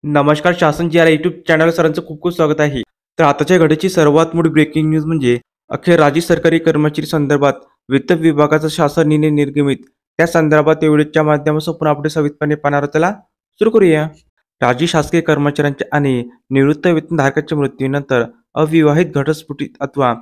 नमस्कार शासन जी या यूट्यूब चॅनल सरांचं खूप खूप स्वागत आहे. तर आताच्या घडीची सर्वात मोठी ब्रेकिंग न्यूज म्हणजे अखेर राज्य सरकारी कर्मचारी संदर्भात वित्त विभागाचा शासन निर्णय निर्गमित. त्या संदर्भात या व्हिडिओच्या माध्यमातून आपण अपडेट सविस्तरपणे पाहणार आहोत. चला सुरू करूया. राज्य शासकीय कर्मचाऱ्यांच्या आणि निवृत्त वेतनधारकाच्या मृत्यूनंतर अविवाहित घटस्फोटित अथवा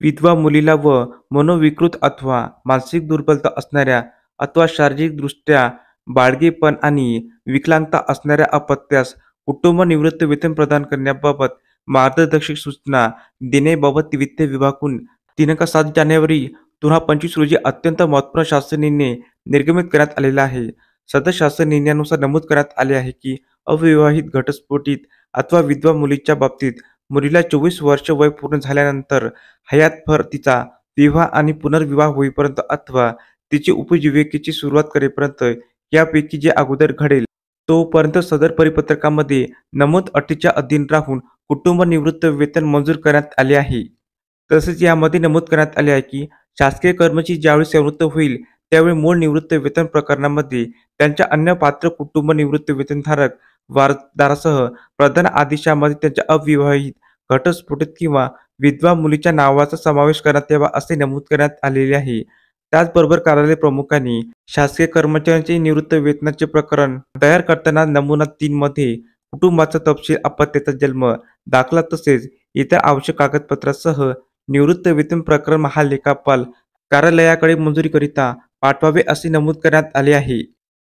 विधवा मुलीला व मनोविकृत अथवा मानसिक दुर्बलता असणाऱ्या अथवा शारीरिकदृष्ट्या बाळगेपण आणि विकलांगता असणाऱ्या अपत्यास कुटुंब निवृत्त वेतन प्रदान करण्याबाबत मार्गदर्शक सूचना देण्याबाबत वित्त विभागाकडून दिनांक 7 जानेवारी 2025 रोजी अत्यंत महत्त्वपूर्ण शासन निर्णय निर्गमित करण्यात आलेला आहे. सदर शासन निर्णयानुसार नमूद करण्यात आले आहे की अविवाहित घटस्फोटित अथवा विधवा मुलीच्या बाबतीत मुलीला 24 वर्ष वय पूर्ण झाल्यानंतर हयातभर तिचा विवाह आणि पुनर्विवाह होईपर्यंत अथवा तिची उपजीविकेची सुरुवात करेपर्यंत यापैकी जे अगोदर घडेल तोपर्यंत सदर परिपत्रकामध्ये नमूद अटीच्या अधीन राहून कुटुंब निवृत्त वेतन मंजूर करण्यात आले आहे. तसेच यामध्ये नमूद करण्यात आले आहे की शासकीय कर्मचारी ज्यावेळी सेवानिवृत्त होईल त्यावेळी मूळ निवृत्त वेतन प्रकरणामध्ये त्यांच्या अन्य पात्र कुटुंब निवृत्त वेतनधारक वारसदारासह प्रधान आदेशामध्ये त्यांच्या अविवाहित घटस्फोटित किंवा विधवा मुलीच्या नावाचा समावेश करण्यात यावा असे नमूद करण्यात आलेले आहे. त्याचबरोबर कार्यालय प्रमुखांनी शासकीय कर्मचाऱ्यांचे निवृत्त वेतनाचे प्रकरण तयार करताना नमुना 3 मध्ये कुटुंबाचा तपशील, अपत्याचा जन्म दाखला तसेच इतर आवश्यक कागदपत्रासह निवृत्त वेतन प्रकरण महालेखापाल कार्यालयाकडे मंजुरीकरिता पाठवावे असे नमूद करण्यात आले आहे.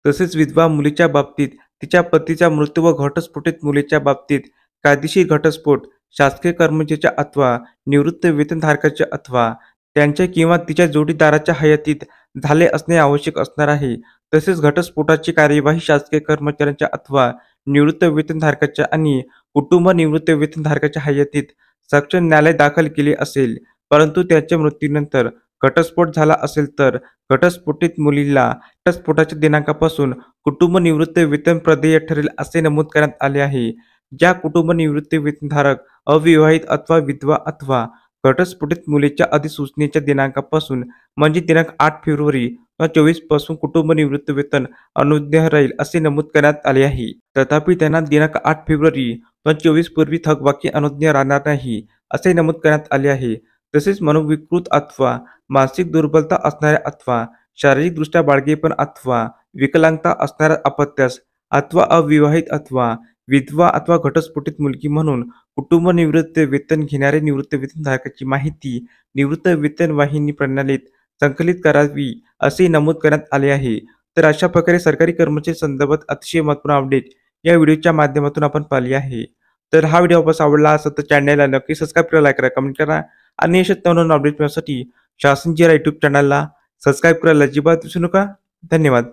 तसेच विधवा मुलीच्या बाबतीत तिच्या पतीचा मृत्यू व घटस्फोटित मुलीच्या बाबतीत कायदेशीर घटस्फोट शासकीय कर्मचाऱ्याच्या अथवा निवृत्त वेतनधारकाच्या अथवा त्यांच्या किंवा तिच्या जोडीदाराच्या हयातीत झाले असणे आवश्यक असणार आहे. तसेच घटस्फोटाची कार्यवाही शासकीय कर्मचाऱ्यांच्या अथवा निवृत्त वेतनधारकाच्या आणि कुटुंब निवृत्त वेतनधारकाच्या हयातीत सक्षम न्यायालय दाखल केले असेल. परंतु त्याच्या मृत्यूनंतर घटस्फोट झाला असेल तर घटस्फोटित मुलीला घटस्फोटाच्या दिनांकापासून कुटुंब निवृत्त वेतन प्रदेय ठरेल असे नमूद करण्यात आले आहे. ज्या कुटुंब निवृत्त वेतनधारक अविवाहित अथवा विधवा अथवा घटस्फोटित मुलीच्या अधिसूचनेच्या दिनांकापासून म्हणजे दिनांक 8 फेब्रुवारी 2024 पासून कुटुंब निवृत्त वेतन अनुज्ञेय राहील असे नमूद करण्यात आले आहे. तथापि त्यांना दिनांक 8 फेब्रुवारी 2024 पूर्वी थकबाकी अनुज्ञेय राहणार नाही असे नमूद करण्यात आले आहे. तसेच मनोविकृत अथवा मानसिक दुर्बलता असणाऱ्या अथवा शारीरिकदृष्ट्या बाळगेपण अथवा विकलांगता असणाऱ्या अपत्यास अथवा अविवाहित अथवा विधवा अथवा घटस्फोटित मुलगी म्हणून कुटुंब निवृत्त वेतन घेणारे निवृत्त वेतनधारकाची माहिती निवृत्त वेतन वाहिनी प्रणालीत संकलित करावी असे नमूद करण्यात आले आहे. तर अशा प्रकारे सरकारी कर्मचारी संदर्भात अतिशय महत्त्वपूर्ण अपडेट या व्हिडिओच्या माध्यमातून आपण पाहिली आहे. तर हा व्हिडिओ आपल्याला आवडला असेल तर चॅनलला नक्की सबस्क्राईब करा, लाईक करा, कमेंट करा आणि अशा नवनवीन अपडेट मिळवण्यासाठी शासन जी यूट्यूब चॅनलला सबस्क्राईब करायला अजिबात विसरू नका. धन्यवाद.